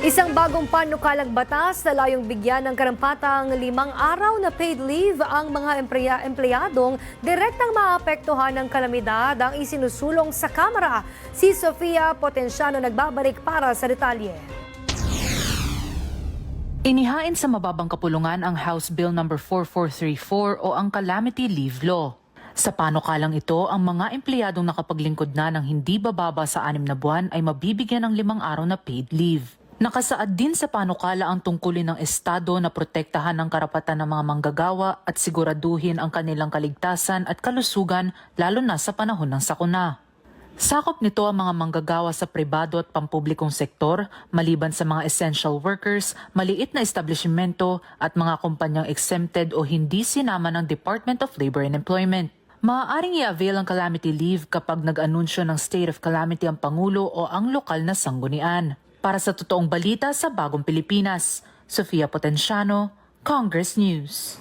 Isang bagong panukalang batas na layong bigyan ng karampatang 5 araw na paid leave ang mga empleyadong direktang maapektuhan ng kalamidad ang isinusulong sa Kamara. Si Sofia Potenciano nagbabalik para sa detalye. Inihain sa mababang kapulungan ang House Bill No. 4434 o ang Calamity Leave Law. Sa panukalang ito, ang mga empleyadong nakapaglingkod na ng hindi bababa sa 6 na buwan ay mabibigyan ng 5 araw na paid leave. Nakasaad din sa panukala ang tungkulin ng Estado na protektahan ang karapatan ng mga manggagawa at siguraduhin ang kanilang kaligtasan at kalusugan lalo na sa panahon ng sakuna. Sakop nito ang mga manggagawa sa pribado at pampublikong sektor, maliban sa mga essential workers, maliit na establishmento at mga kumpanyang exempted o hindi sinama ng Department of Labor and Employment. Maaaring i-avail ang calamity leave kapag nag-anunsyo ng state of calamity ang Pangulo o ang lokal na sanggunian. Para sa totoong balita sa Bagong Pilipinas, Sofia Potenciano, Congress News.